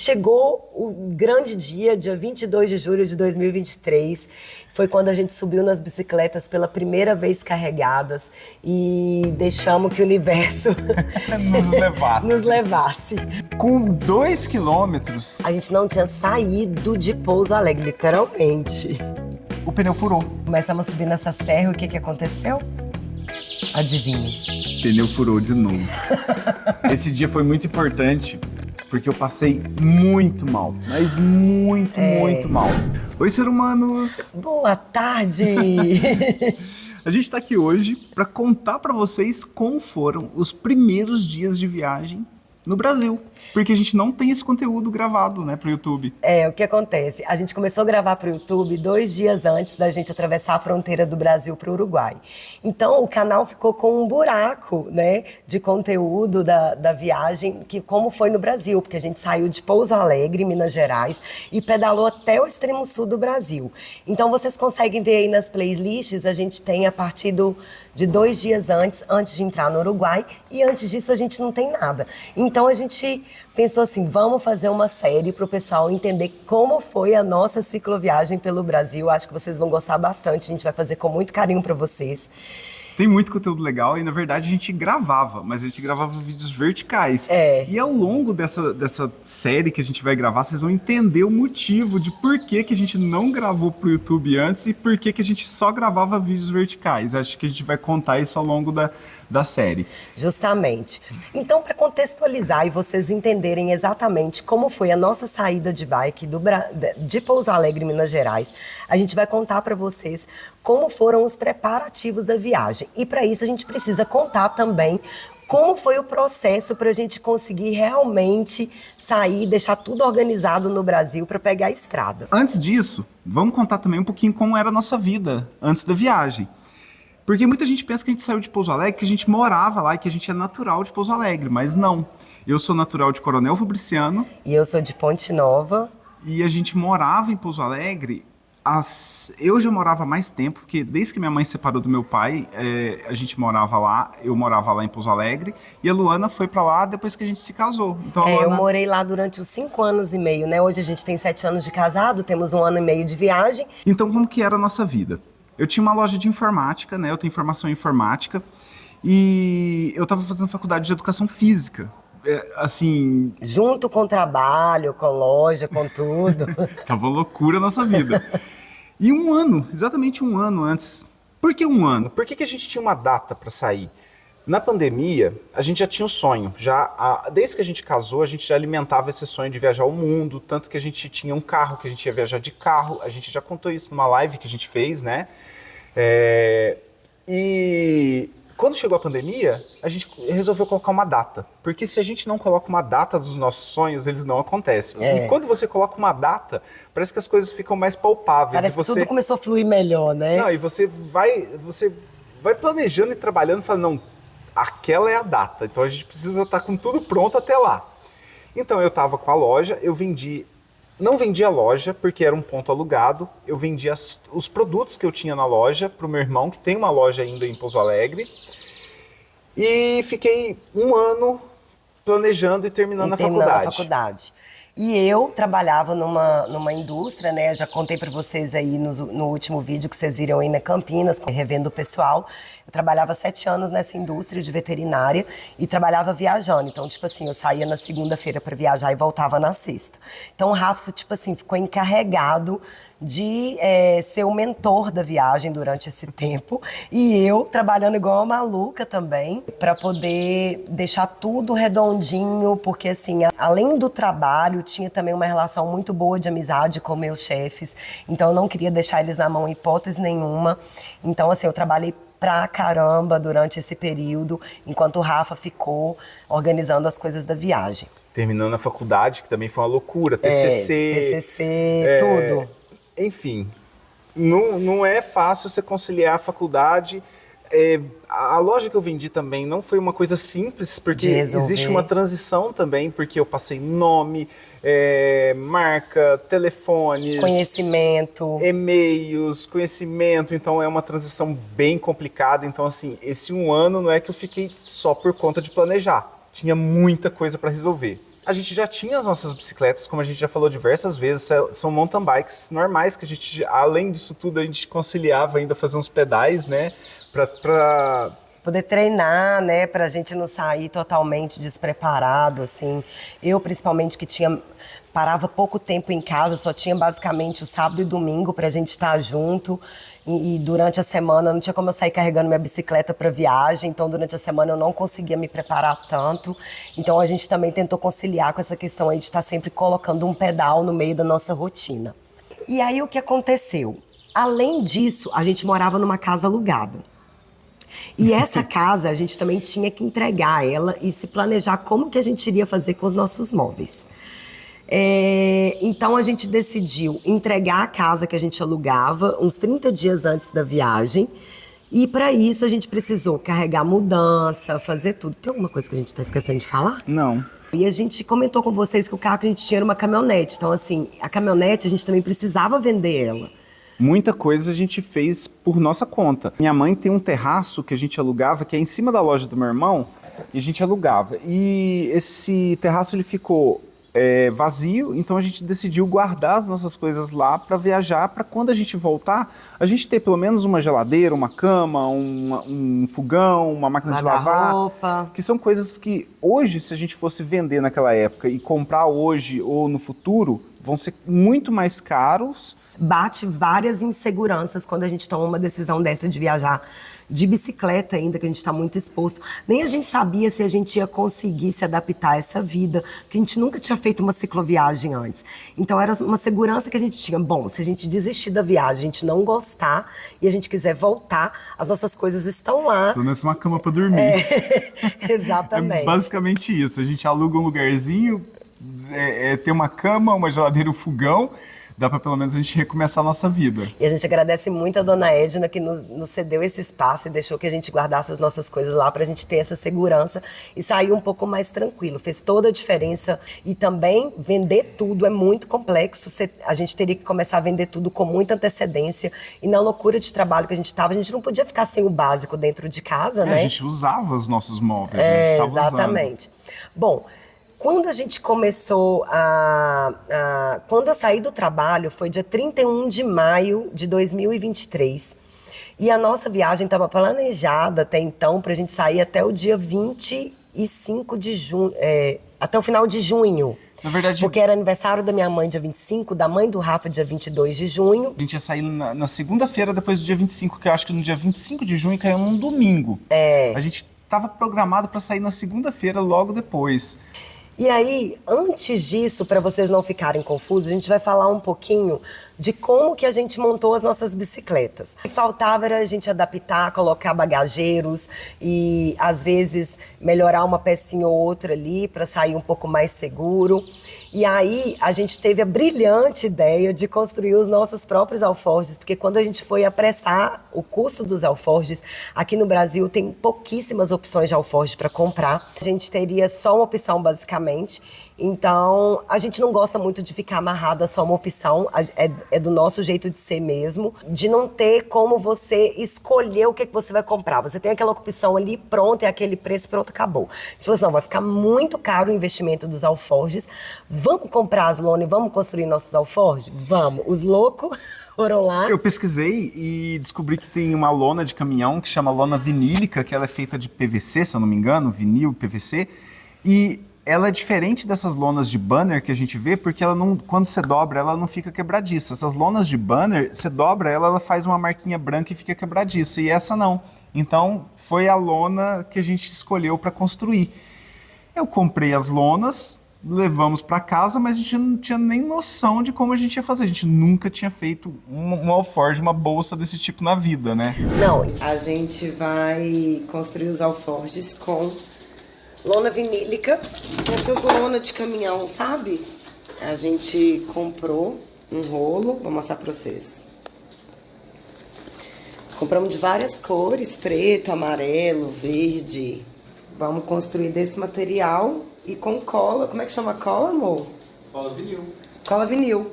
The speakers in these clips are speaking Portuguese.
chegou o grande dia 22 de julho de 2023, foi quando a gente subiu nas bicicletas pela primeira vez carregadas e deixamos que o universo nos levasse. Com 2 quilômetros, A gente não tinha saído de Pouso Alegre, literalmente. o pneu furou. Começamos a subir nessa serra e o que aconteceu? Adivinhe. O pneu furou de novo. Esse dia foi muito importante porque eu passei muito mal, mas muito mal. Oi, ser humanos! Boa tarde! A gente tá aqui hoje para contar para vocês como foram os primeiros dias de viagem no Brasil. Porque a gente não tem esse conteúdo gravado, né, pro YouTube. O que acontece? A gente começou a gravar para o YouTube 2 dias antes da gente atravessar a fronteira do Brasil para o Uruguai. Então, o canal ficou com um buraco, né, de conteúdo da viagem, que como foi no Brasil, porque a gente saiu de Pouso Alegre, Minas Gerais, e pedalou até o extremo sul do Brasil. Então, vocês conseguem ver aí nas playlists, a gente tem a partir de 2 dias antes de entrar no Uruguai, e antes disso a gente não tem nada. Então, a gente pensou assim, vamos fazer uma série para o pessoal entender como foi a nossa cicloviagem pelo Brasil. Acho que vocês vão gostar bastante, a gente vai fazer com muito carinho para vocês. Tem muito conteúdo legal e, na verdade, a gente gravava, mas a gente gravava vídeos verticais. E ao longo dessa série que a gente vai gravar, vocês vão entender o motivo de por que a gente não gravou pro YouTube antes e por que a gente só gravava vídeos verticais. Acho que a gente vai contar isso ao longo da série. Justamente. Então, para contextualizar e vocês entenderem exatamente como foi a nossa saída de bike de Pouso Alegre, Minas Gerais, a gente vai contar para vocês como foram os preparativos da viagem. E para isso a gente precisa contar também como foi o processo para a gente conseguir realmente sair, deixar tudo organizado no Brasil para pegar a estrada. Antes disso, vamos contar também um pouquinho como era a nossa vida antes da viagem. Porque muita gente pensa que a gente saiu de Pouso Alegre, que a gente morava lá e que a gente é natural de Pouso Alegre, mas não. Eu sou natural de Coronel Fabriciano. E eu sou de Ponte Nova. E a gente morava em Pouso Alegre. Eu já morava há mais tempo, porque desde que minha mãe se separou do meu pai, a gente morava lá, eu morava lá em Pouso Alegre, e a Luana foi pra lá depois que a gente se casou. Então, Luana... Eu morei lá durante os 5 anos e meio, né? Hoje a gente tem 7 anos de casado, temos 1 ano e meio de viagem. Então, como que era a nossa vida? Eu tinha uma loja de informática, né? Eu tenho formação em informática, e eu estava fazendo faculdade de educação física. Assim... Junto com o trabalho, com loja, com tudo. Tava loucura a nossa vida. E exatamente um ano antes. Por que um ano? Por que a gente tinha uma data para sair? Na pandemia, a gente já tinha um sonho. Desde que a gente casou, a gente já alimentava esse sonho de viajar o mundo. Tanto que a gente tinha um carro, que a gente ia viajar de carro. A gente já contou isso numa live que a gente fez, né? E quando chegou a pandemia, a gente resolveu colocar uma data. Porque se a gente não coloca uma data dos nossos sonhos, eles não acontecem. E quando você coloca uma data, parece que as coisas ficam mais palpáveis. Parece que tudo começou a fluir melhor, né? Não, e você vai planejando e trabalhando e fala, não, aquela é a data. Então a gente precisa estar com tudo pronto até lá. Então eu estava com a loja, não vendi a loja porque era um ponto alugado, eu vendi os produtos que eu tinha na loja para o meu irmão, que tem uma loja ainda em Pouso Alegre, e fiquei 1 ano planejando e terminando a faculdade. E eu trabalhava numa indústria, né? Eu já contei para vocês aí no último vídeo que vocês viram aí na Campinas, revendo o pessoal. Eu trabalhava 7 anos nessa indústria de veterinária e trabalhava viajando. Então, tipo assim, eu saía na segunda-feira para viajar e voltava na sexta. Então, o Rafa, tipo assim, ficou encarregado de ser o mentor da viagem durante esse tempo. E eu trabalhando igual uma maluca também, para poder deixar tudo redondinho, porque assim, além do trabalho, tinha também uma relação muito boa de amizade com meus chefes. Então, eu não queria deixar eles na mão em hipótese nenhuma. Então, assim, eu trabalhei pra caramba durante esse período, enquanto o Rafa ficou organizando as coisas da viagem. Terminando a faculdade, que também foi uma loucura, TCC, tudo. Enfim, não é fácil você conciliar a faculdade. A loja que eu vendi também não foi uma coisa simples, porque existe uma transição também, porque eu passei nome, marca, telefones, conhecimento, e-mails, conhecimento, então é uma transição bem complicada. Então assim, esse 1 ano não é que eu fiquei só por conta de planejar, tinha muita coisa para resolver. a gente já tinha as nossas bicicletas, como a gente já falou diversas vezes, são mountain bikes normais, que a gente, além disso tudo, a gente conciliava ainda fazer uns pedais, né? Pra poder treinar, né, pra gente não sair totalmente despreparado, assim. Eu, principalmente, que parava pouco tempo em casa, só tinha basicamente o sábado e domingo pra gente estar junto. E durante a semana não tinha como eu sair carregando minha bicicleta para viagem, então durante a semana eu não conseguia me preparar tanto. Então a gente também tentou conciliar com essa questão aí de estar sempre colocando um pedal no meio da nossa rotina. E aí o que aconteceu? Além disso, a gente morava numa casa alugada. E essa casa a gente também tinha que entregar ela e se planejar como que a gente iria fazer com os nossos móveis. Então a gente decidiu entregar a casa que a gente alugava uns 30 dias antes da viagem. E para isso a gente precisou carregar mudança, fazer tudo. Tem alguma coisa que a gente está esquecendo de falar? Não. E a gente comentou com vocês que o carro que a gente tinha era uma caminhonete. Então assim, a caminhonete a gente também precisava vender ela. Muita coisa a gente fez por nossa conta. Minha mãe tem um terraço que a gente alugava, que é em cima da loja do meu irmão, e a gente alugava. E esse terraço ele ficou vazio, então a gente decidiu guardar as nossas coisas lá para viajar, para quando a gente voltar, a gente ter pelo menos uma geladeira, uma cama, um fogão, uma máquina de lavar, roupa. Que são coisas que hoje, se a gente fosse vender naquela época e comprar hoje ou no futuro, vão ser muito mais caros. Bate várias inseguranças quando a gente toma uma decisão dessa de viajar de bicicleta ainda, que a gente está muito exposto. Nem a gente sabia se a gente ia conseguir se adaptar a essa vida, porque a gente nunca tinha feito uma cicloviagem antes. Então era uma segurança que a gente tinha. Bom, se a gente desistir da viagem, a gente não gostar e a gente quiser voltar, as nossas coisas estão lá. Pelo menos uma cama para dormir. Exatamente. É basicamente isso. A gente aluga um lugarzinho, tem uma cama, uma geladeira, um fogão. Dá para pelo menos a gente recomeçar a nossa vida. E a gente agradece muito a dona Edna que nos cedeu esse espaço e deixou que a gente guardasse as nossas coisas lá para a gente ter essa segurança e sair um pouco mais tranquilo. Fez toda a diferença. E também vender tudo é muito complexo. A gente teria que começar a vender tudo com muita antecedência. E na loucura de trabalho que a gente estava, a gente não podia ficar sem o básico dentro de casa, né? A gente usava os nossos móveis, a gente estava exatamente. Bom, quando a gente começou quando eu saí do trabalho, foi dia 31 de maio de 2023. E a nossa viagem estava planejada até então para a gente sair até o dia 25 de junho, até o final de junho. Na verdade, porque era aniversário da minha mãe dia 25, da mãe do Rafa dia 22 de junho. A gente ia sair na segunda-feira depois do dia 25, que eu acho que no dia 25 de junho caiu num domingo. A gente estava programado para sair na segunda-feira logo depois. E aí, antes disso, para vocês não ficarem confusos, a gente vai falar um pouquinho de como que a gente montou as nossas bicicletas. O que faltava era a gente adaptar, colocar bagageiros e, às vezes, melhorar uma pecinha ou outra ali para sair um pouco mais seguro. E aí, a gente teve a brilhante ideia de construir os nossos próprios alforjes, porque quando a gente foi apressar o custo dos alforjes, aqui no Brasil tem pouquíssimas opções de alforje para comprar. A gente teria só uma opção, basicamente. Então, a gente não gosta muito de ficar amarrado a só uma opção, é do nosso jeito de ser mesmo, de não ter como você escolher o que você vai comprar. Você tem aquela opção ali, pronto, é aquele preço, pronto, acabou. A gente falou assim, não, vai ficar muito caro o investimento dos alforjes, vamos comprar as lonas e vamos construir nossos alforjes? Vamos, os loucos foram lá. Eu pesquisei e descobri que tem uma lona de caminhão que chama lona vinílica, que ela é feita de PVC, se eu não me engano, vinil, PVC, e ela é diferente dessas lonas de banner que a gente vê, porque ela não, quando você dobra, ela não fica quebradiça. Essas lonas de banner, você dobra ela, ela faz uma marquinha branca e fica quebradiça, e essa não. Então, foi a lona que a gente escolheu para construir. Eu comprei as lonas, levamos para casa, mas a gente não tinha nem noção de como a gente ia fazer. A gente nunca tinha feito um alforje, uma bolsa desse tipo na vida, né? Não, a gente vai construir os alforjes com lona vinílica, essas lonas de caminhão, sabe? A gente comprou um rolo, vou mostrar pra vocês. Compramos de várias cores, preto, amarelo, verde. Vamos construir desse material e com cola. Como é que chama a cola, amor? Cola vinil. Cola vinil.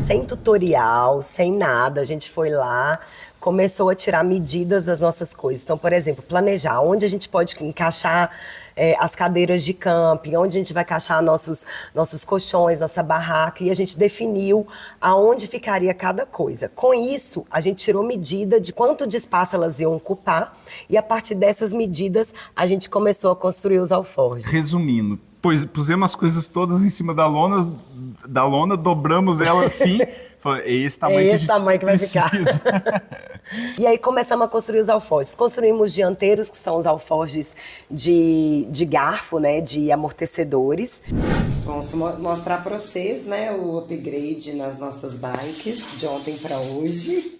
Sem tutorial, sem nada, a gente foi lá, começou a tirar medidas das nossas coisas. Então, por exemplo, planejar onde a gente pode encaixar as cadeiras de camping, onde a gente vai encaixar nossos colchões, nossa barraca, e a gente definiu aonde ficaria cada coisa. Com isso, a gente tirou medida de quanto de espaço elas iam ocupar, e a partir dessas medidas, a gente começou a construir os alforjes. Resumindo, pusemos as coisas todas em cima da lona, dobramos ela assim, é esse tamanho que a gente tamanho que vai precisa. ficar. E aí começamos a construir os alforjes. Construímos dianteiros, que são os alforjes de garfo, né, de amortecedores. Vamos mostrar para vocês, né, o upgrade nas nossas bikes, de ontem para hoje.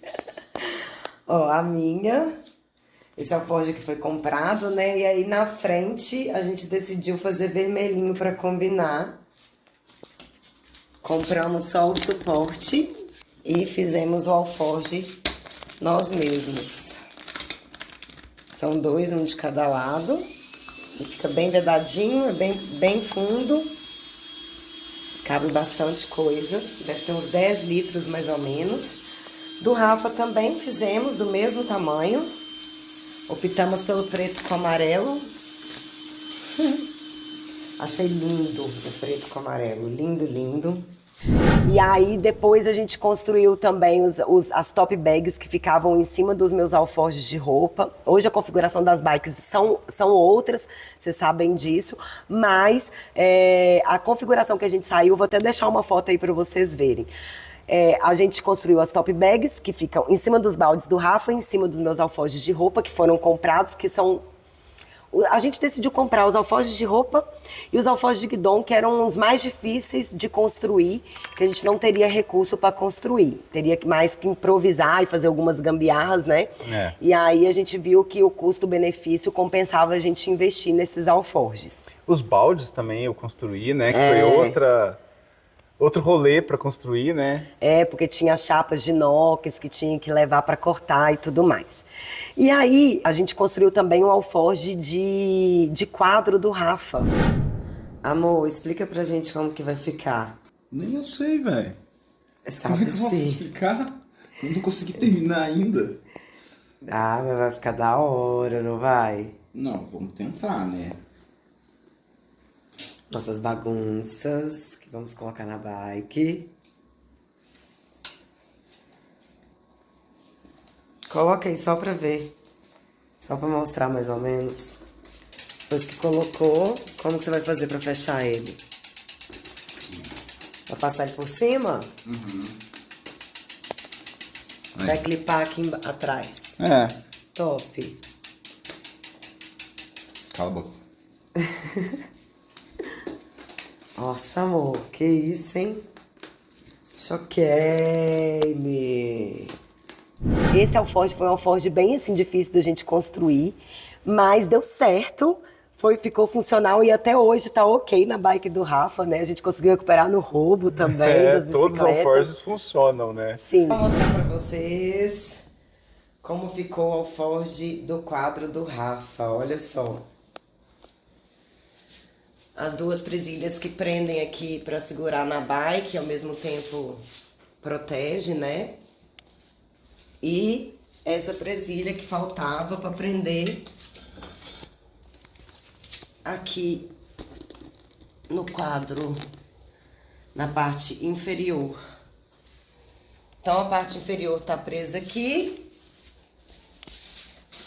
Ó, a minha... Esse alforje que foi comprado, né? E aí na frente a gente decidiu fazer vermelhinho para combinar. Compramos só o suporte e fizemos o alforje nós mesmos. São dois, um de cada lado. E fica bem vedadinho, é bem fundo. Cabe bastante coisa, deve ter uns 10 litros mais ou menos. Do Rafa também fizemos do mesmo tamanho. Optamos pelo preto com amarelo. Achei lindo o preto com amarelo. Lindo, lindo. E aí depois a gente construiu também as top bags que ficavam em cima dos meus alforjes de roupa. Hoje a configuração das bikes são outras, vocês sabem disso. Mas a configuração que a gente saiu, vou até deixar uma foto aí para vocês verem. A gente construiu as top bags, que ficam em cima dos baldes do Rafa, em cima dos meus alforjes de roupa, que foram comprados, que são... A gente decidiu comprar os alforjes de roupa e os alforjes de guidon, que eram os mais difíceis de construir, que a gente não teria recurso para construir. Teria mais que improvisar e fazer algumas gambiarras, né? E aí a gente viu que o custo-benefício compensava a gente investir nesses alforjes. Os baldes também eu construí, né? Que foi outro rolê para construir, né? Porque tinha chapas de inox que tinha que levar para cortar e tudo mais. E aí, a gente construiu também um alforje de quadro do Rafa. Amor, explica pra gente como que vai ficar. Nem eu sei, velho. Sabe Como é que eu vou sim. explicar? Eu não consegui terminar ainda. Ah, mas vai ficar da hora, não vai? Não, vamos tentar, né? Nossas bagunças que vamos colocar na bike. Coloca aí só pra ver. Só pra mostrar mais ou menos. Depois que colocou, como que você vai fazer pra fechar ele? Vai passar ele por cima? Vai clipar aqui atrás. Top. Cala a boca. Nossa, amor, que isso, hein? Choquei-me. Esse alforje foi um alforje bem assim difícil da gente construir, mas deu certo, ficou funcional e até hoje tá ok na bike do Rafa, né? A gente conseguiu recuperar no roubo também das bicicletas. Todos os alforjes funcionam, né? Sim. Vou mostrar pra vocês como ficou o alforje do quadro do Rafa, olha só. As duas presilhas que prendem aqui pra segurar na bike, ao mesmo tempo protege, né? E essa presilha que faltava para prender aqui no quadro, na parte inferior. Então a parte inferior tá presa aqui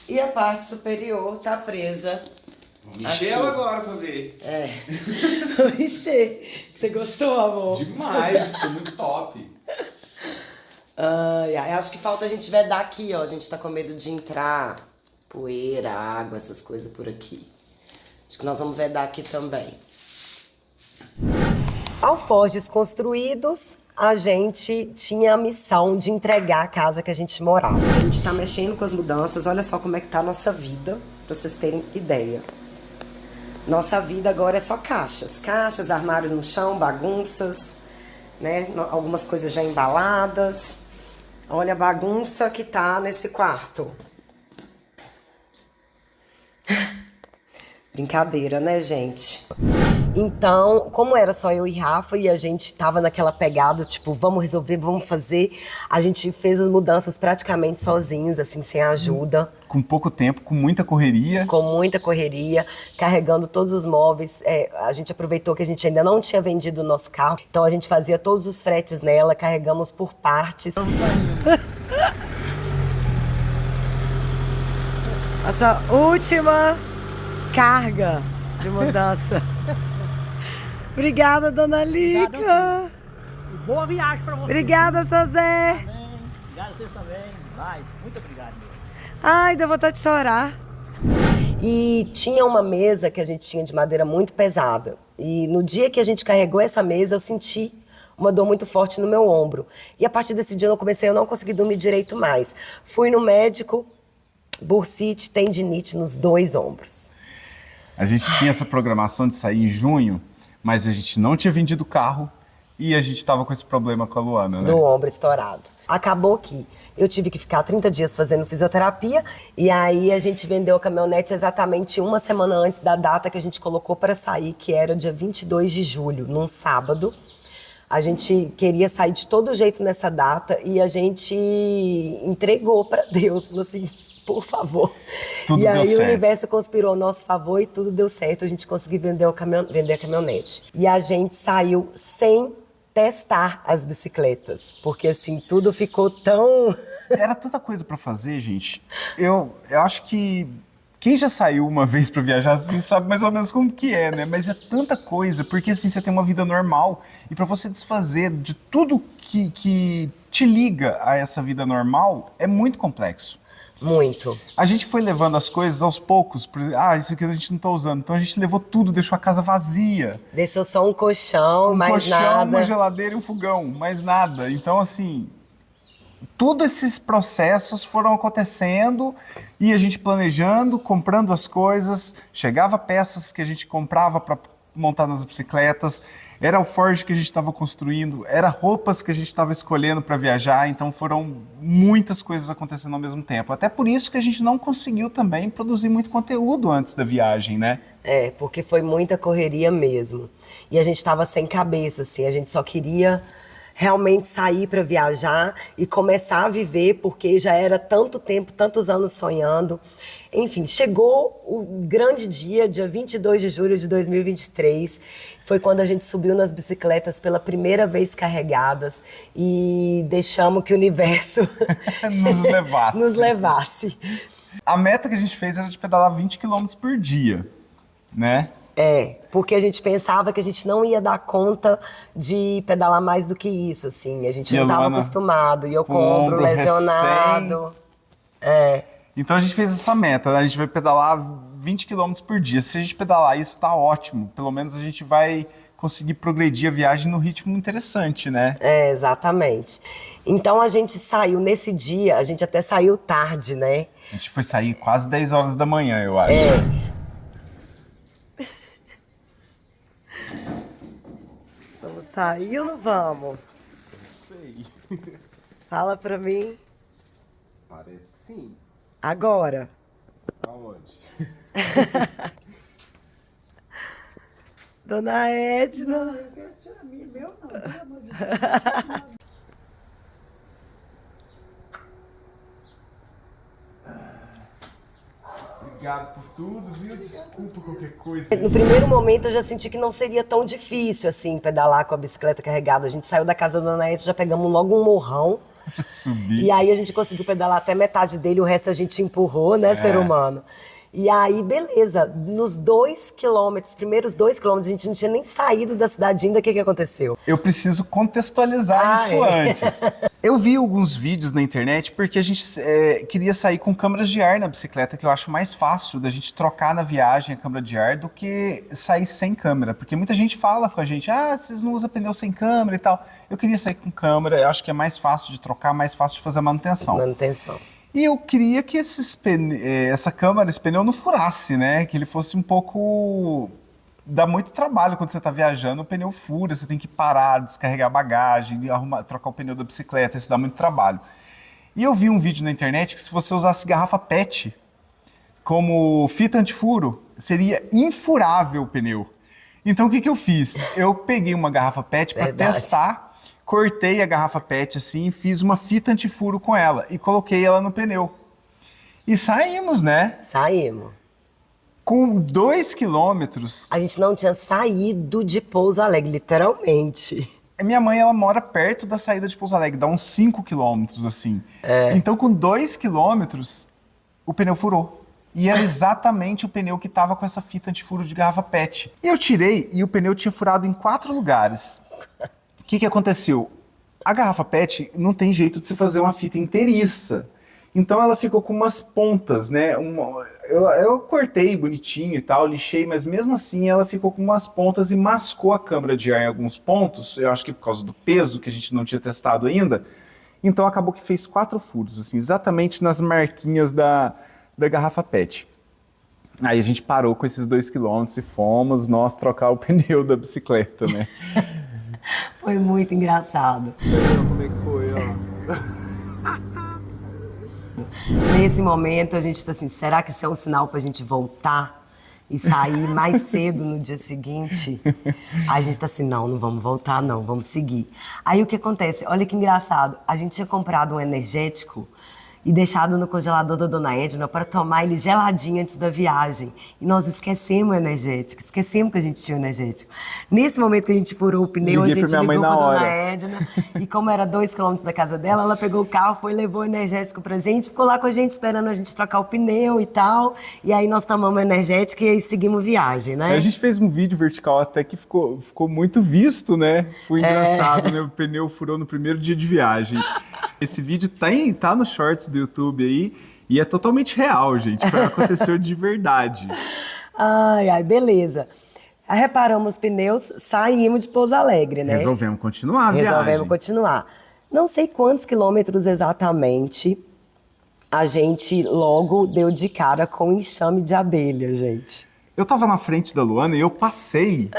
e a parte superior tá presa. Vamos mexer ela agora pra ver. Vou mexer. Você gostou, amor? Demais, ficou muito top. Acho que falta a gente vedar aqui, ó. A gente tá com medo de entrar poeira, água, essas coisas por aqui. Acho que nós vamos vedar aqui também. Alforjes construídos, a gente tinha a missão de entregar a casa que a gente morava. A gente tá mexendo com as mudanças, olha só como é que tá a nossa vida, pra vocês terem ideia. Nossa vida agora é só caixas. Caixas, armários no chão, bagunças, né? Algumas coisas já embaladas. Olha a bagunça que tá nesse quarto. Brincadeira, né, gente? Então, como era só eu e Rafa e a gente tava naquela pegada, tipo, vamos resolver, vamos fazer, a gente fez as mudanças praticamente sozinhos, assim, sem ajuda. Com pouco tempo, com muita correria. Com muita correria, carregando todos os móveis. A gente aproveitou que a gente ainda não tinha vendido o nosso carro, então a gente fazia todos os fretes nela, carregamos por partes. Nossa última carga de mudança. Obrigada, dona Lica. Boa viagem pra você. Obrigada, seu Zé. Obrigado a vocês também. Vai, muito obrigado mesmo. Ai, deu vontade de chorar. E tinha uma mesa que a gente tinha de madeira muito pesada. E no dia que a gente carregou essa mesa, eu senti uma dor muito forte no meu ombro. E a partir desse dia eu não consegui dormir direito mais. Fui no médico, bursite, tendinite nos 2 ombros. A gente tinha essa programação de sair em junho, mas a gente não tinha vendido o carro e a gente estava com esse problema com a Luana, né? Do ombro estourado. Acabou que eu tive que ficar 30 dias fazendo fisioterapia e aí a gente vendeu a caminhonete exatamente uma semana antes da data que a gente colocou para sair, que era dia 22 de julho, num sábado. A gente queria sair de todo jeito nessa data e a gente entregou para Deus, falou assim, por favor. Tudo e aí deu certo. O universo conspirou a nosso favor e tudo deu certo. A gente conseguiu vender a caminhonete. E a gente saiu sem testar as bicicletas, porque assim, tudo ficou tão... Era tanta coisa para fazer, gente. Eu acho que quem já saiu uma vez para viajar assim, sabe mais ou menos como que é, né? Mas é tanta coisa, porque assim, você tem uma vida normal e para você desfazer de tudo que te liga a essa vida normal, é muito complexo. Muito. A gente foi levando as coisas aos poucos. Isso aqui a gente não tá usando. Então a gente levou tudo, deixou a casa vazia. Deixou só um colchão, mais colchão, nada. uma geladeira e um fogão, mais nada. Então, assim, todos esses processos foram acontecendo e a gente planejando, comprando as coisas. Chegava peças que a gente comprava para montar nas bicicletas. Era o Forge que a gente estava construindo, era roupas que a gente estava escolhendo para viajar, então foram muitas coisas acontecendo ao mesmo tempo. Até por isso que a gente não conseguiu também produzir muito conteúdo antes da viagem, né? Porque foi muita correria mesmo. E a gente estava sem cabeça, assim, a gente só queria realmente sair para viajar e começar a viver, porque já era tanto tempo, tantos anos sonhando. Enfim, chegou o grande dia 22 de julho de 2023, foi quando a gente subiu nas bicicletas pela primeira vez carregadas e deixamos que o universo nos levasse. A meta que a gente fez era de pedalar 20 km por dia, né? Porque a gente pensava que a gente não ia dar conta de pedalar mais do que isso, assim. A gente não estava acostumado, e eu com o ombro lesionado. Então a gente fez essa meta, né? A gente vai pedalar 20 km por dia. Se a gente pedalar isso, tá ótimo. Pelo menos a gente vai conseguir progredir a viagem no ritmo interessante, né? Exatamente. Então a gente saiu nesse dia, a gente até saiu tarde, né? A gente foi sair quase 10 horas da manhã, eu acho. Vamos sair ou não vamos? Não sei. Fala pra mim. Parece que sim. Agora. Aonde? Dona Edna. Não, eu quero tirar a minha, meu não, pelo amor de Deus. Obrigado por tudo, viu? Desculpa qualquer coisa. No primeiro momento eu já senti que não seria tão difícil assim pedalar com a bicicleta carregada. A gente saiu da casa da Dona Edna, já pegamos logo um morrão. Subir. E aí a gente conseguiu pedalar até metade dele, o resto a gente empurrou, né, ser humano. E aí, beleza, nos 2 quilômetros, primeiros 2 quilômetros, a gente não tinha nem saído da cidade ainda, o que aconteceu? Eu preciso contextualizar isso antes. Eu vi alguns vídeos na internet porque a gente queria sair com câmeras de ar na bicicleta, que eu acho mais fácil da gente trocar na viagem a câmera de ar do que sair sem câmera. Porque muita gente fala com a gente, vocês não usam pneu sem câmera e tal. Eu queria sair com câmera, eu acho que é mais fácil de trocar, mais fácil de fazer a manutenção. E eu queria que essa câmera, esse pneu não furasse, né? Que ele fosse um pouco... Dá muito trabalho quando você está viajando, o pneu fura, você tem que parar, descarregar a bagagem, trocar o pneu da bicicleta, isso dá muito trabalho. E eu vi um vídeo na internet que se você usasse garrafa PET como fita antifuro, seria infurável o pneu. Então o que que eu fiz? Eu peguei uma garrafa PET para Verdade. testar, cortei a garrafa PET assim, fiz uma fita antifuro com ela e coloquei ela no pneu. E saímos, né? Saímos. Com 2 quilômetros. A gente não tinha saído de Pouso Alegre, literalmente. Minha mãe, ela mora perto da saída de Pouso Alegre, dá uns 5 quilômetros, assim. Então, com 2 quilômetros, o pneu furou. E era exatamente o pneu que estava com essa fita antifuro de garrafa PET. E eu tirei e o pneu tinha furado em 4 lugares. O que que aconteceu? A garrafa PET não tem jeito de se fazer uma fita inteiriça. Então ela ficou com umas pontas, né? Eu cortei bonitinho e tal, lixei, mas mesmo assim ela ficou com umas pontas e mascou a câmara de ar em alguns pontos. Eu acho que por causa do peso, que a gente não tinha testado ainda. Então acabou que fez 4 furos, assim, exatamente nas marquinhas da garrafa PET. Aí a gente parou com esses 2 quilômetros e fomos nós trocar o pneu da bicicleta, né? Foi muito engraçado. Como é que foi, ó? Nesse momento, a gente tá assim, será que isso é um sinal pra gente voltar e sair mais cedo no dia seguinte? Aí a gente tá assim, não vamos voltar não, vamos seguir. Aí o que acontece? Olha que engraçado, a gente tinha comprado um energético e deixado no congelador da Dona Edna para tomar ele geladinho antes da viagem. E nós esquecemos o energético, esquecemos que a gente tinha o energético. Nesse momento que a gente furou o pneu, a Liguei gente pra minha mãe ligou na pra Dona hora. Edna. E como era 2 quilômetros da casa dela, ela pegou o carro, foi, levou o energético pra gente, ficou lá com a gente esperando a gente trocar o pneu e tal. E aí nós tomamos o energético e aí seguimos viagem, né? A gente fez um vídeo vertical até que ficou muito visto, né? Foi engraçado, né? O pneu furou no primeiro dia de viagem. Esse vídeo tá no shorts do YouTube aí e é totalmente real, gente. Aconteceu de verdade. Ai, beleza. Aí reparamos os pneus, saímos de Pouso Alegre, né? Resolvemos continuar a viagem. Resolvemos continuar. Não sei quantos quilômetros exatamente, a gente logo deu de cara com um enxame de abelha, gente. Eu tava na frente da Luana e eu passei.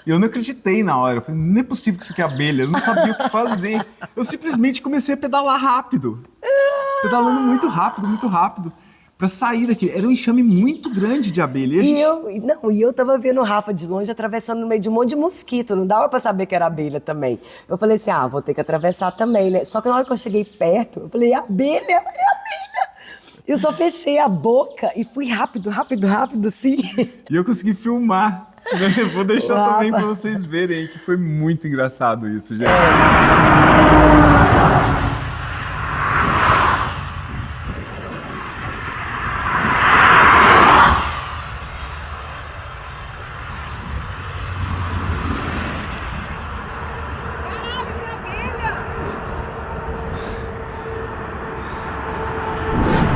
E eu não acreditei na hora. Eu falei, não é possível que isso aqui é abelha. Eu não sabia o que fazer. Eu simplesmente comecei a pedalar rápido. Pedalando muito rápido, pra sair daqui. Era um enxame muito grande de abelha. E a gente... E eu tava vendo o Rafa de longe atravessando no meio de um monte de mosquito. Não dava pra saber que era abelha também. Eu falei assim, vou ter que atravessar também, né? Só que na hora que eu cheguei perto, eu falei, abelha, é abelha. Eu só fechei a boca e fui rápido, sim. E eu consegui filmar. Vou deixar também pra vocês verem que foi muito engraçado isso, gente.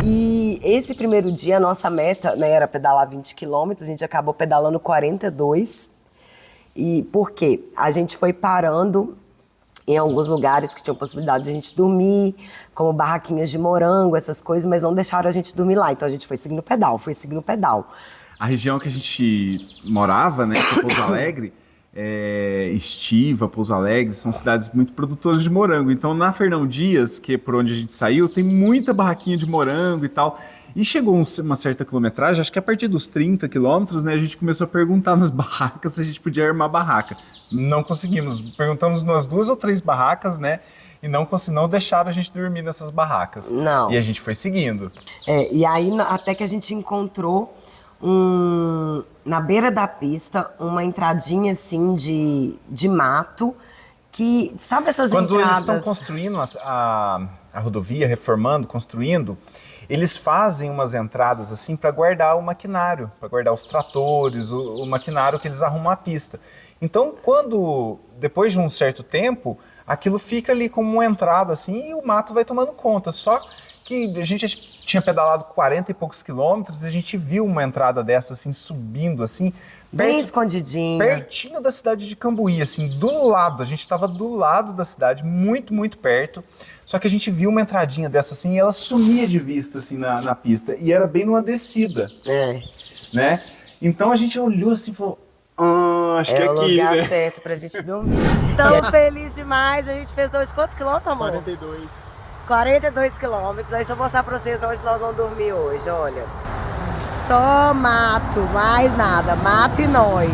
E esse primeiro dia, a nossa meta, né, era pedalar 20 quilômetros, a gente acabou pedalando 42. E por quê? A gente foi parando em alguns lugares que tinham possibilidade de a gente dormir, como barraquinhas de morango, essas coisas, mas não deixaram a gente dormir lá. Então a gente foi seguindo o pedal. A região que a gente morava, né, que é Pouso Alegre, Estiva, Pouso Alegre, são cidades muito produtoras de morango. Então, na Fernão Dias, que é por onde a gente saiu, tem muita barraquinha de morango e tal. E chegou uma certa quilometragem, acho que a partir dos 30 quilômetros, né, a gente começou a perguntar nas barracas se a gente podia armar barraca. Não conseguimos. Perguntamos nas 2 ou 3 barracas, né, e não deixaram a gente dormir nessas barracas. Não. E a gente foi seguindo. E aí, até que a gente encontrou na beira da pista, uma entradinha assim de mato, que, sabe essas entradas... Quando eles estão construindo a rodovia, reformando, construindo, eles fazem umas entradas assim para guardar o maquinário, para guardar os tratores, o maquinário que eles arrumam a pista. Então, depois de um certo tempo, aquilo fica ali como uma entrada assim e o mato vai tomando conta. Só que a gente tinha pedalado 40 e poucos quilômetros e a gente viu uma entrada dessa assim, subindo assim, bem escondidinha. Pertinho da cidade de Cambuí, assim, do lado. A gente estava do lado da cidade, muito, muito perto. Só que a gente viu uma entradinha dessa assim e ela sumia de vista assim na pista. E era bem numa descida. Né? Então a gente olhou assim e falou, acho que é aqui, o lugar né? certo pra gente dormir. Tão feliz demais. A gente fez quantos quilômetros, amor? 42 quilômetros. Deixa eu mostrar pra vocês onde nós vamos dormir hoje, olha. Só mato, mais nada. Mato e nós.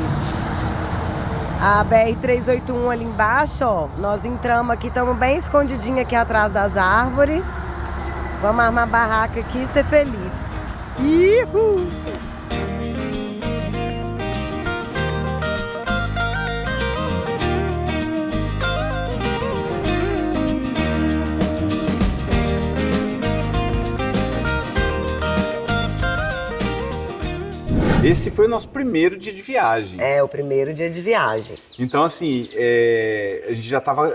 A BR-381 ali embaixo, ó. Nós entramos aqui, estamos bem escondidinhos aqui atrás das árvores. Vamos armar barraca aqui e ser feliz. Ihu! Esse foi o nosso primeiro dia de viagem. É, o primeiro dia de viagem. Então, assim, a gente já estava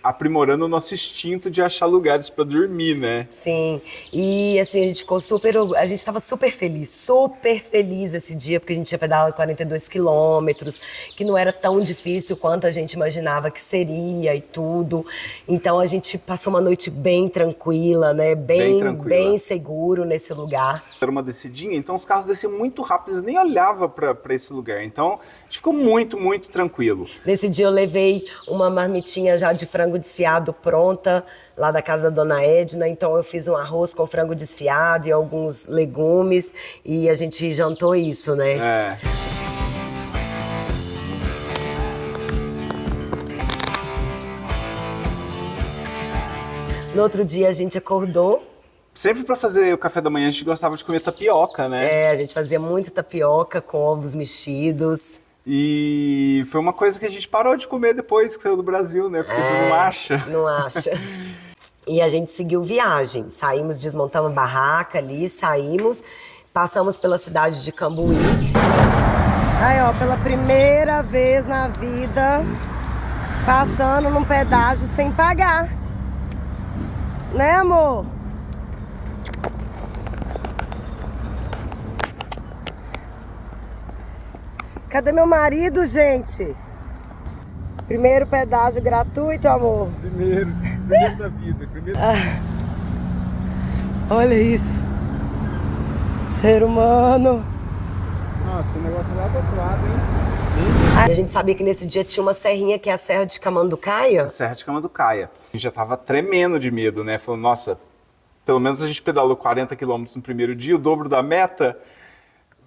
aprimorando o nosso instinto de achar lugares para dormir, né? Sim, e assim, a gente estava super feliz esse dia, porque a gente tinha pedalado 42 quilômetros, que não era tão difícil quanto a gente imaginava que seria e tudo. Então a gente passou uma noite bem tranquila, né? Bem seguro nesse lugar. Era uma descidinha, então os carros desciam muito rápido, eles nem olhavam para esse lugar. Então a gente ficou muito tranquilo. Nesse dia eu levei uma marmitinha já de frango desfiado pronta, lá da casa da Dona Edna, então eu fiz um arroz com frango desfiado e alguns legumes, e a gente jantou isso, né? É. No outro dia a gente acordou. Sempre para fazer o café da manhã a gente gostava de comer tapioca, né? É, a gente fazia muito tapioca com ovos mexidos. E foi uma coisa que a gente parou de comer depois que saiu do Brasil, né? Porque você não acha. Não acha. E a gente seguiu viagem. Saímos, desmontamos a barraca ali, saímos, passamos pela cidade de Cambuí. Aí, ó, pela primeira vez na vida, passando num pedágio sem pagar. Né, amor? Cadê meu marido, gente? Primeiro pedágio gratuito, amor. Primeiro da vida. Olha isso. Ser humano. Nossa, o negócio lá do outro lado, hein? A gente sabia que nesse dia tinha uma serrinha, que é a Serra de Camanducaia. A Serra de Camanducaia. A gente já tava tremendo de medo, né? Falando, nossa, pelo menos a gente pedalou 40 quilômetros no primeiro dia, o dobro da meta.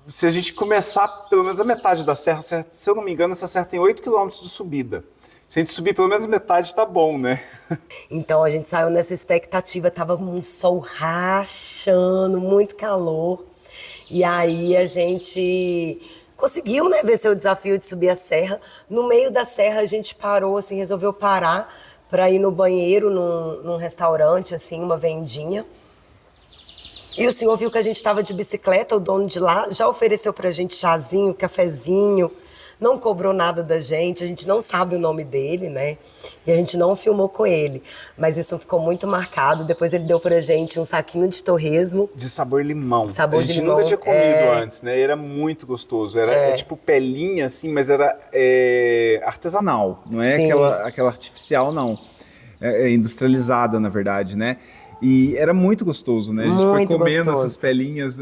Se a gente começar pelo menos a metade da serra, se eu não me engano, essa serra tem 8 quilômetros de subida. Se a gente subir pelo menos metade, tá bom, né? Então a gente saiu nessa expectativa, tava um sol rachando, muito calor. E aí a gente conseguiu, né, vencer o desafio de subir a serra. No meio da serra a gente parou, assim, resolveu parar para ir no banheiro, num restaurante, assim, uma vendinha. E o senhor viu que a gente estava de bicicleta, o dono de lá já ofereceu pra gente chazinho, cafezinho, não cobrou nada da gente, a gente não sabe o nome dele, né? E a gente não filmou com ele, mas isso ficou muito marcado. Depois ele deu pra gente um saquinho de torresmo. De sabor limão. Sabor a gente de limão, nunca tinha comido antes, né? Era muito gostoso. Era tipo pelinha, assim, mas era artesanal, não é aquela artificial, não. É industrializada, na verdade, né? E era muito gostoso, né? A gente foi comendo essas pelinhas.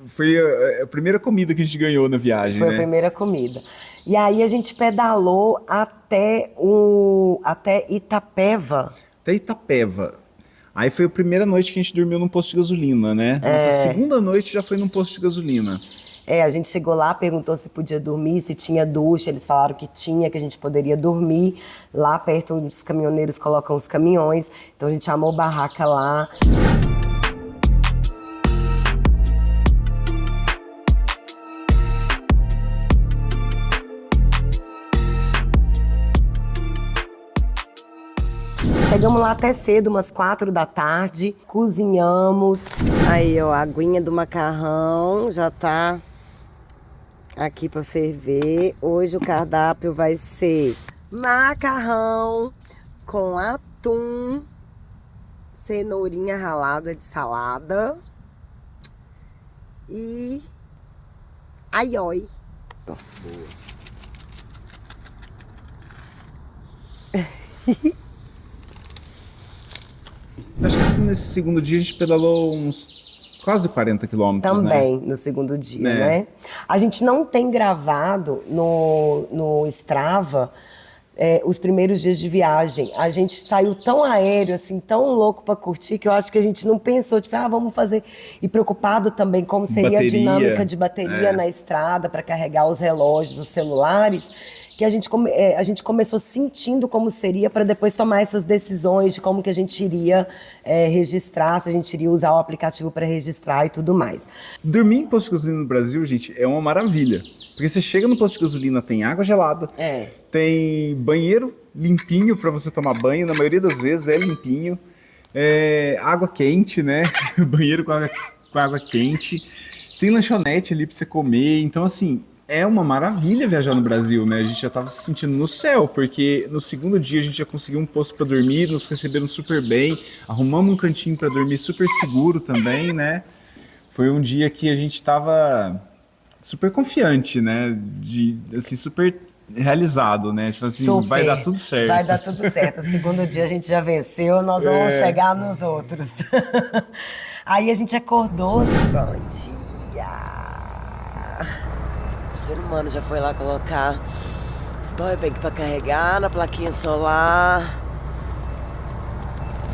Foi a primeira comida que a gente ganhou na viagem, Foi né? a primeira comida. E aí a gente pedalou até Itapeva. Até Itapeva. Aí foi a primeira noite que a gente dormiu num posto de gasolina, né? Nossa segunda noite já foi num posto de gasolina. A gente chegou lá, perguntou se podia dormir, se tinha ducha. Eles falaram que tinha, que a gente poderia dormir lá perto onde os caminhoneiros colocam os caminhões. Então a gente chamou barraca lá. Chegamos lá até cedo, umas 4 da tarde, cozinhamos. Aí, ó, a aguinha do macarrão já tá aqui para ferver. Hoje o cardápio vai ser macarrão com atum, cenourinha ralada de salada e aioi. Boa. Acho que nesse segundo dia a gente pedalou uns quase 40 quilômetros, Também, né? no segundo dia, né? A gente não tem gravado no Strava os primeiros dias de viagem. A gente saiu tão aéreo, assim, tão louco para curtir, que eu acho que a gente não pensou, tipo, vamos fazer. E preocupado também como seria a dinâmica de bateria na estrada para carregar os relógios, os celulares, que a gente começou sentindo como seria para depois tomar essas decisões de como que a gente iria registrar, se a gente iria usar o aplicativo para registrar e tudo mais. Dormir em posto de gasolina no Brasil, gente, é uma maravilha. Porque você chega no posto de gasolina, tem água gelada, tem banheiro limpinho para você tomar banho, na maioria das vezes é limpinho, água quente, né? Banheiro com água quente, tem lanchonete ali para você comer, então assim, é uma maravilha viajar no Brasil, né? A gente já estava se sentindo no céu, porque no segundo dia a gente já conseguiu um posto para dormir, nos receberam super bem, arrumamos um cantinho para dormir super seguro também, né? Foi um dia que a gente estava super confiante, né? Assim, super realizado, né? Tipo assim, Super. Vai dar tudo certo. Vai dar tudo certo. O segundo dia a gente já venceu, nós vamos chegar nos outros. Aí a gente acordou. Bom dia. O ser humano já foi lá colocar os powerbank pra carregar na plaquinha solar.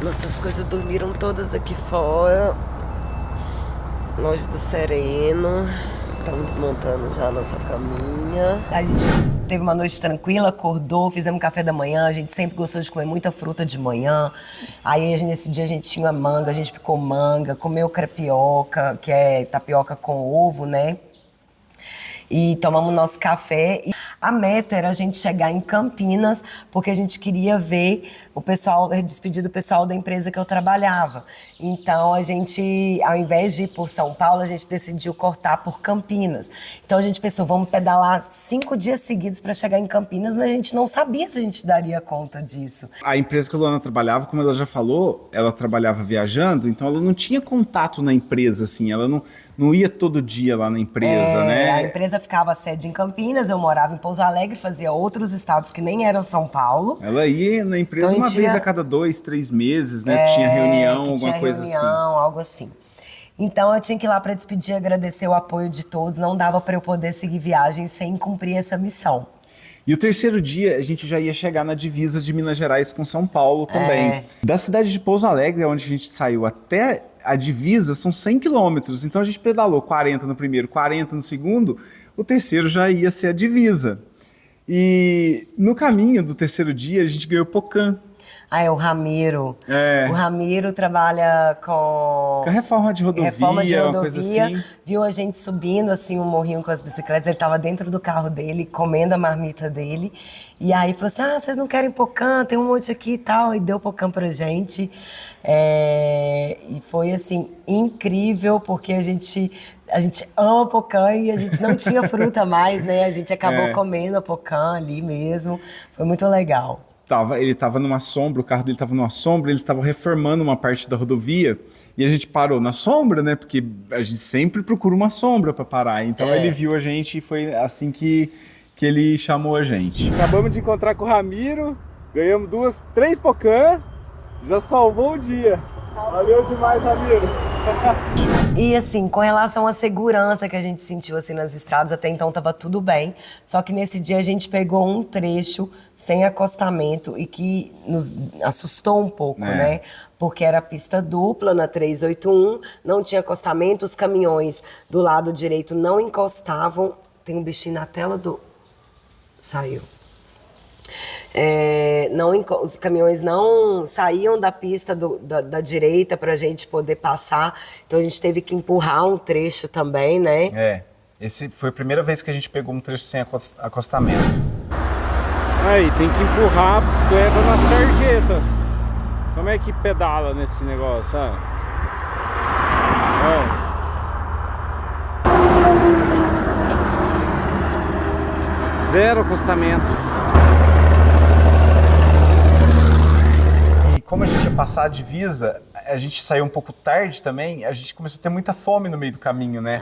Nossas coisas dormiram todas aqui fora, longe do sereno. Estamos desmontando já a nossa caminha. A gente teve uma noite tranquila, acordou, fizemos café da manhã. A gente sempre gostou de comer muita fruta de manhã. Aí nesse dia a gente tinha manga, a gente picou manga, comeu crepioca, que é tapioca com ovo, né? E tomamos nosso café. A meta era a gente chegar em Campinas, porque a gente queria ver o pessoal, despedir do pessoal da empresa que eu trabalhava. Então a gente, ao invés de ir por São Paulo, a gente decidiu cortar por Campinas. Então a gente pensou, vamos pedalar 5 dias seguidos para chegar em Campinas, mas a gente não sabia se a gente daria conta disso. A empresa que a Luana trabalhava, como ela já falou, ela trabalhava viajando, então ela não tinha contato na empresa, assim, ela não ia todo dia lá na empresa, né? A empresa ficava sede em Campinas, eu morava em Pouso Alegre, fazia outros estados que nem eram São Paulo. Ela ia na empresa uma vez a cada 2, 3 meses, né? Tinha reunião, alguma coisa assim. Algo assim. Então eu tinha que ir lá para despedir, agradecer o apoio de todos, não dava para eu poder seguir viagem sem cumprir essa missão. E o terceiro dia, a gente já ia chegar na divisa de Minas Gerais com São Paulo também. Da cidade de Pouso Alegre, onde a gente saiu, até a divisa, são 100 quilômetros. Então a gente pedalou 40 no primeiro, 40 no segundo, o terceiro já ia ser a divisa. E no caminho do terceiro dia, a gente ganhou Pocã. É o Ramiro. O Ramiro trabalha com a reforma de rodovia, uma coisa assim. Viu a gente subindo assim um morrinho com as bicicletas, ele estava dentro do carro dele, comendo a marmita dele. E aí falou assim, vocês não querem Pocã? Tem um monte aqui e tal. E deu Pocã pra gente. E foi assim, incrível, porque a gente ama Pocã e a gente não tinha fruta mais, né? A gente acabou comendo a Pocã ali mesmo. Foi muito legal. Ele estava numa sombra, o carro dele estava numa sombra, eles estavam reformando uma parte da rodovia e a gente parou na sombra, né? Porque a gente sempre procura uma sombra para parar. Então ele viu a gente e foi assim que ele chamou a gente. Acabamos de encontrar com o Ramiro, ganhamos 2, 3 Pocã, já salvou o dia. Valeu demais, Ramiro. E assim, com relação à segurança que a gente sentiu assim nas estradas, até então estava tudo bem. Só que nesse dia a gente pegou um trecho sem acostamento e que nos assustou um pouco, né? Porque era pista dupla na 381, não tinha acostamento, os caminhões do lado direito não encostavam. Tem um bichinho na tela do... Saiu. Os caminhões não saíam da pista da direita para a gente poder passar, então a gente teve que empurrar um trecho também, né? Esse foi a primeira vez que a gente pegou um trecho sem acostamento. Aí, tem que empurrar a bicicleta na sarjeta. Como é que pedala nesse negócio, Zero acostamento. Como a gente ia passar a divisa, a gente saiu um pouco tarde também, a gente começou a ter muita fome no meio do caminho, né?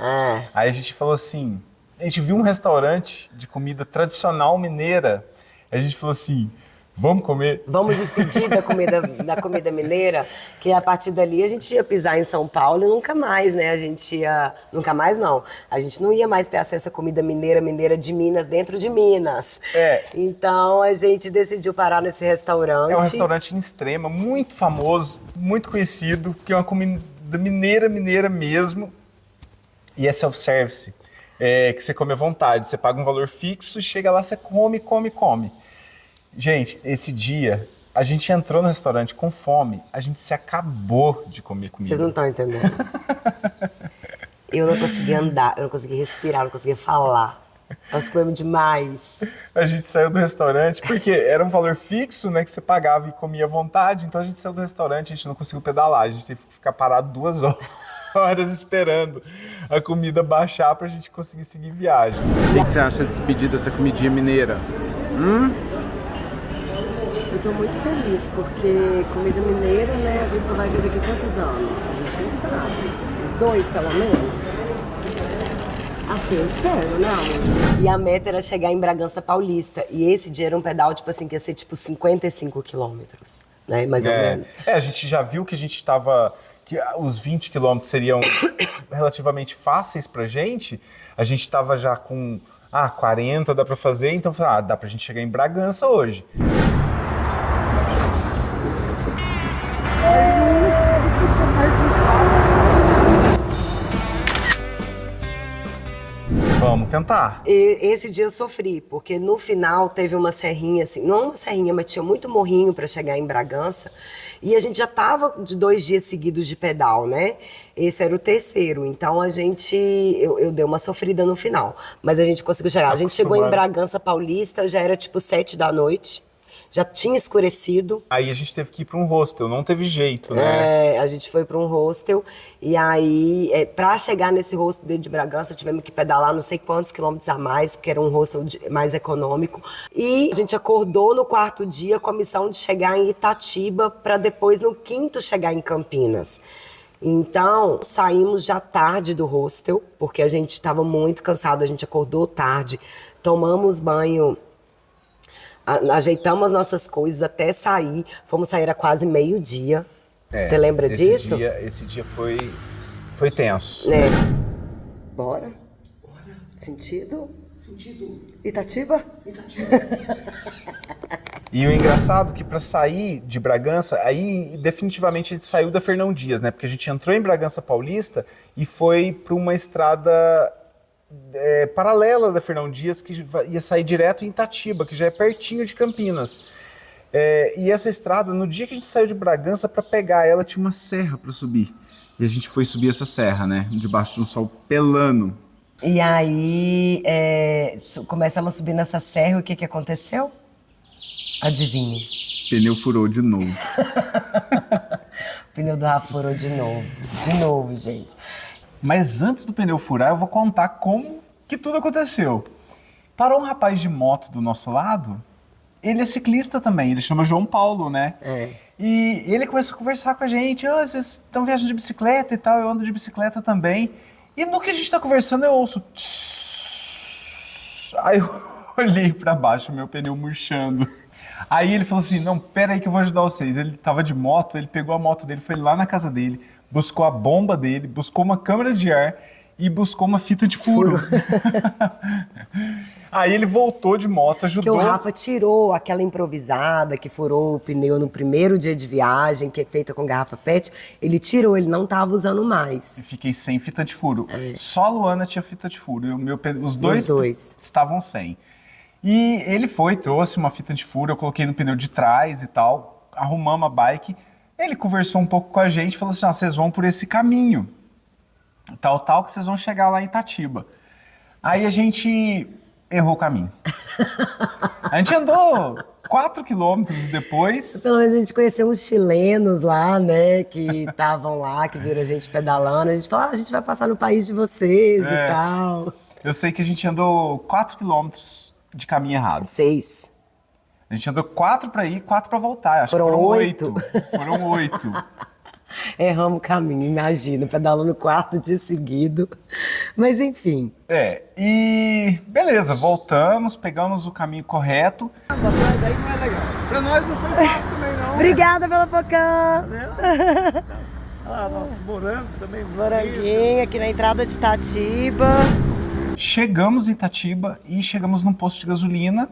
Aí a gente falou assim, a gente viu um restaurante de comida tradicional mineira, a gente falou assim, vamos comer? Vamos despedir da comida mineira, que a partir dali a gente ia pisar em São Paulo e nunca mais, né? Nunca mais não. A gente não ia mais ter acesso à comida mineira de Minas, dentro de Minas. Então a gente decidiu parar nesse restaurante. É um restaurante em Extrema, muito famoso, muito conhecido, que é uma comida mineira mesmo. E é self-service. que você come à vontade. Você paga um valor fixo e chega lá, você come, come, come. Gente, esse dia, a gente entrou no restaurante com fome, a gente se acabou de comer comida. Vocês não estão entendendo. Eu não conseguia andar, eu não conseguia respirar, eu não conseguia falar. Nós comemos demais. A gente saiu do restaurante, porque era um valor fixo, né, que você pagava e comia à vontade, então a gente saiu do restaurante, a gente não conseguiu pedalar, a gente teve que ficar parado 2 horas esperando a comida baixar pra gente conseguir seguir viagem. O que você acha de despedir dessa comidinha mineira? Eu tô muito feliz, porque comida mineira, né, a gente só vai ver daqui a quantos anos? A gente não sabe. Uns 2, pelo menos. Assim, eu espero, né, amor? E a meta era chegar em Bragança Paulista. E esse dia era um pedal, tipo assim, que ia ser tipo 55 quilômetros, né, mais ou menos. A gente já viu que a gente estava... que os 20 quilômetros seriam relativamente fáceis pra gente. A gente estava já com 40, dá pra fazer. Então, dá pra gente chegar em Bragança hoje. Vamos tentar. E esse dia eu sofri, porque no final teve uma serrinha, assim, não uma serrinha, mas tinha muito morrinho para chegar em Bragança. E a gente já tava de 2 dias seguidos de pedal, né? Esse era o terceiro. Então eu dei uma sofrida no final. Mas a gente conseguiu chegar. A gente chegou em Bragança Paulista, já era tipo 7 da noite. Já tinha escurecido. Aí a gente teve que ir para um hostel, não teve jeito, né? A gente foi para um hostel e aí, para chegar nesse hostel de Bragança, tivemos que pedalar não sei quantos quilômetros a mais, porque era um hostel mais econômico. E a gente acordou no 4º dia com a missão de chegar em Itatiba, para depois, no 5º, chegar em Campinas. Então, saímos já tarde do hostel, porque a gente estava muito cansado, a gente acordou tarde, tomamos banho, ajeitamos nossas coisas até sair. Fomos sair a quase meio-dia. Você lembra disso? Esse dia foi tenso. Bora? Sentido? Itatiba? E o engraçado é que para sair de Bragança, aí definitivamente a gente saiu da Fernão Dias, né? Porque a gente entrou em Bragança Paulista e foi para uma estrada paralela da Fernão Dias, que ia sair direto em Itatiba, que já é pertinho de Campinas. E essa estrada, no dia que a gente saiu de Bragança, para pegar ela, tinha uma serra para subir. E a gente foi subir essa serra, né? Debaixo de um sol pelando. E aí, começamos a subir nessa serra, e o que aconteceu? Adivinhe. Pneu furou de novo. O pneu do Rafa furou de novo. De novo, gente. Mas antes do pneu furar, eu vou contar como que tudo aconteceu. Parou um rapaz de moto do nosso lado, ele é ciclista também, ele chama João Paulo, né? E ele começou a conversar com a gente, vocês estão viajando de bicicleta e tal, eu ando de bicicleta também. E no que a gente tá conversando, eu ouço... Aí eu olhei pra baixo, meu pneu murchando. Aí ele falou assim, não, pera aí que eu vou ajudar vocês. Ele tava de moto, ele pegou a moto dele, foi lá na casa dele, buscou a bomba dele, buscou uma câmera de ar e buscou uma fita de furo. Aí ele voltou de moto, ajudou... Porque o Rafa tirou aquela improvisada que furou o pneu no primeiro dia de viagem, que é feita com garrafa PET. Ele tirou, ele não estava usando mais. E fiquei sem fita de furo. Só a Luana tinha fita de furo. E os dois estavam sem. E ele trouxe uma fita de furo, eu coloquei no pneu de trás e tal, arrumamos a bike. Ele conversou um pouco com a gente, falou assim, vocês vão por esse caminho. Tal, que vocês vão chegar lá em Itatiba. Aí a gente errou o caminho. A gente andou 4 quilômetros depois. Pelo menos a gente conheceu uns chilenos lá, né, que estavam lá, que viram a gente pedalando. A gente falou, a gente vai passar no país de vocês e tal. Eu sei que a gente andou 4 quilômetros de caminho errado. 6. A gente andou 4 para ir, 4 para voltar. Acho que foram 8. Foram 8. Erramos o caminho, imagina, pedalando 4 dias seguidos. Mas enfim. E beleza, voltamos, pegamos o caminho correto. Atrás aí não é legal. Pra nós não foi fácil também, não. Obrigada pela Pocã. Nosso morango também. Moranguinho aqui na entrada de Itatiba. Chegamos em Itatiba e chegamos num posto de gasolina.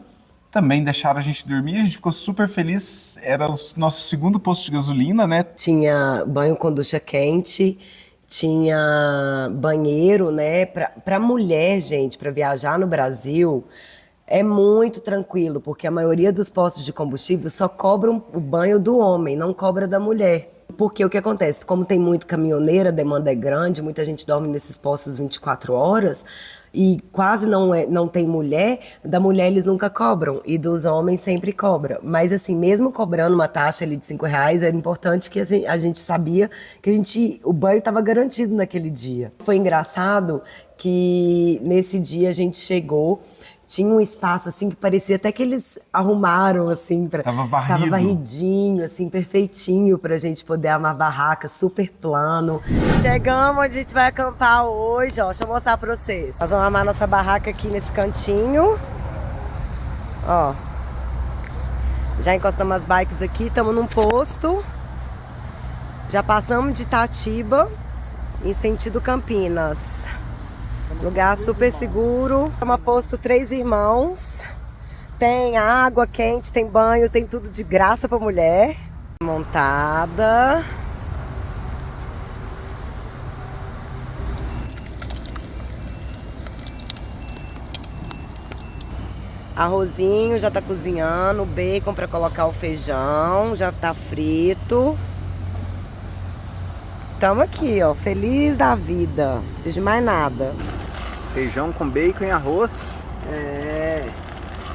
Também deixaram a gente dormir, a gente ficou super feliz. Era o nosso segundo posto de gasolina, né? Tinha banho com ducha quente, tinha banheiro, né? Para mulher, gente, para viajar no Brasil, é muito tranquilo, porque a maioria dos postos de combustível só cobram o banho do homem, não cobra da mulher. Porque o que acontece? Como tem muito caminhoneiro, a demanda é grande, muita gente dorme nesses postos 24 horas e quase não tem mulher, da mulher eles nunca cobram e dos homens sempre cobra. Mas assim, mesmo cobrando uma taxa ali de R$5, era importante que a gente sabia que o banho estava garantido naquele dia. Foi engraçado que nesse dia a gente chegou, tinha um espaço assim que parecia até que eles arrumaram assim Tava varrido. Tava varridinho, assim, perfeitinho pra gente poder armar barraca, super plano. Chegamos onde a gente vai acampar hoje, ó. Deixa eu mostrar pra vocês. Nós vamos armar nossa barraca aqui nesse cantinho. Ó. Já encostamos as bikes aqui, estamos num posto. Já passamos de Itatiba em sentido Campinas. Lugar super seguro. É uma posto 3 Irmãos. Tem água quente, tem banho, tem tudo de graça pra mulher. Montada. Arrozinho já tá cozinhando, bacon pra colocar o feijão, já tá frito. Tamo aqui, ó, feliz da vida. Não precisa de mais nada. Feijão com bacon e arroz. É,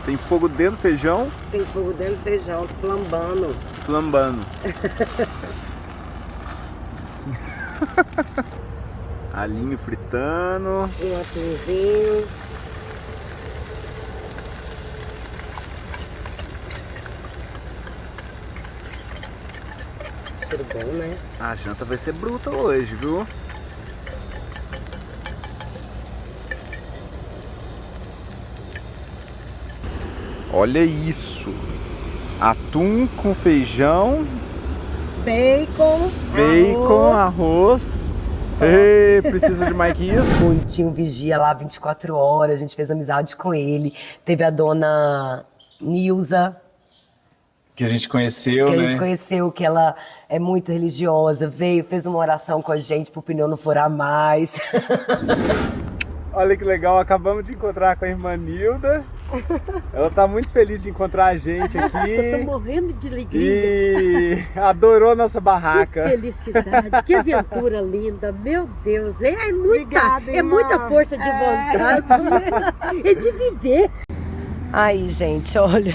Tem fogo dentro do feijão, tem fogo dentro do feijão, tô flambando. flambando. Alinho fritando. Um atumzinho. Cheiro bom, né? A janta vai ser bruta hoje, viu? Olha isso. Atum com feijão, bacon, arroz. Ei, precisa de mais que isso? Tinha um vigia lá 24 horas, a gente fez amizade com ele. Teve a dona Nilza, Que a gente conheceu, que né? a gente conheceu, que ela é muito religiosa, veio, fez uma oração com a gente pro pneu não furar mais. Olha que legal, acabamos de encontrar com a irmã Nilda. Ela tá muito feliz de encontrar a gente aqui. Nossa, eu tô morrendo de alegria. E adorou a nossa Que barraca. felicidade, que aventura linda, meu Deus, Obrigada, é irmã. muita força de vontade, é de viver. Aí, gente, olha,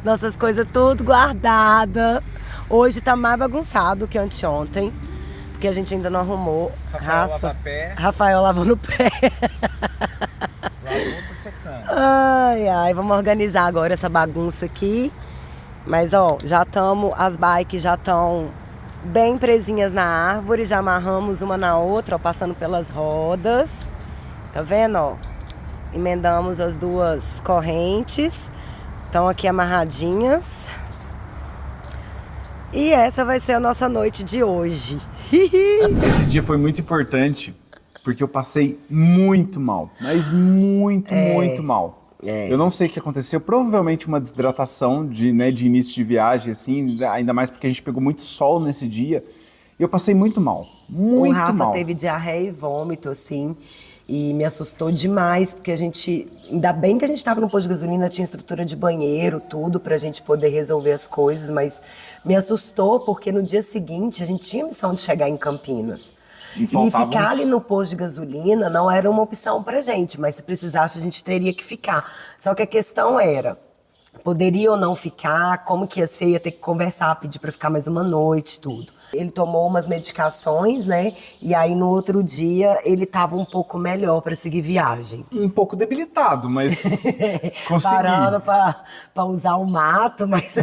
nossas coisas tudo guardadas. Hoje tá mais bagunçado que anteontem, porque a gente ainda não arrumou. Rafael lavando o pé. Lavou, tá secando. Ai, vamos organizar agora essa bagunça aqui. Mas, ó, as bikes já estão bem presinhas na árvore, já amarramos uma na outra, ó, passando pelas rodas. Tá vendo, ó? Emendamos as duas correntes, estão aqui amarradinhas. E essa vai ser a nossa noite de hoje. Esse dia foi muito importante, porque eu passei muito mal, mas muito mal. Eu não sei o que aconteceu, provavelmente uma desidratação de início de viagem, assim, ainda mais porque a gente pegou muito sol nesse dia. E eu passei muito mal, muito O Rafa mal. teve diarreia e vômito, assim, e me assustou demais, porque ainda bem que a gente estava no posto de gasolina, tinha estrutura de banheiro, tudo, pra gente poder resolver as coisas, mas me assustou porque no dia seguinte a gente tinha a missão de chegar em Campinas. E ficar ali no posto de gasolina não era uma opção pra gente, mas se precisasse a gente teria que ficar. Só que a questão era, poderia ou não ficar, como que ia ser, ia ter que conversar, pedir pra ficar mais uma noite, tudo. Ele tomou umas medicações, né? E aí no outro dia ele tava um pouco melhor para seguir viagem. Um pouco debilitado, mas consegui. Parando pra usar o mato, mas...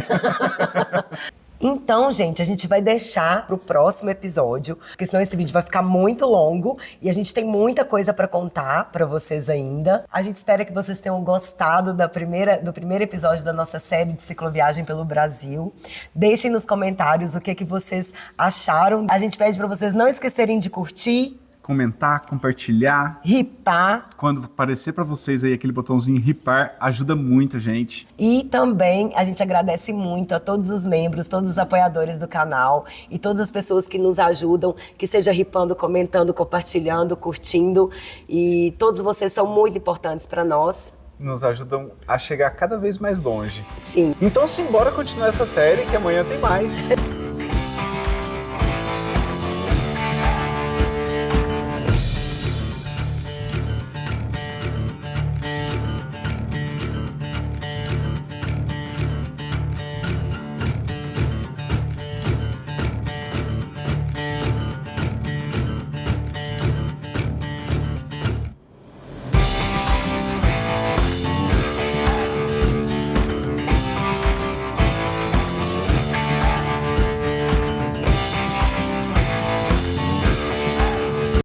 Então, gente, a gente vai deixar pro próximo episódio, porque senão esse vídeo vai ficar muito longo e a gente tem muita coisa pra contar pra vocês ainda. A gente espera que vocês tenham gostado do primeiro episódio da nossa série de cicloviagem pelo Brasil. Deixem nos comentários o que vocês acharam. A gente pede pra vocês não esquecerem de curtir, comentar, compartilhar. Ripar. Quando aparecer para vocês aí aquele botãozinho ripar, ajuda muito a gente. E também a gente agradece muito a todos os membros, todos os apoiadores do canal e todas as pessoas que nos ajudam, que seja ripando, comentando, compartilhando, curtindo. E todos vocês são muito importantes para nós. Nos ajudam a chegar cada vez mais longe. Sim. Então simbora continuar essa série que amanhã tem mais.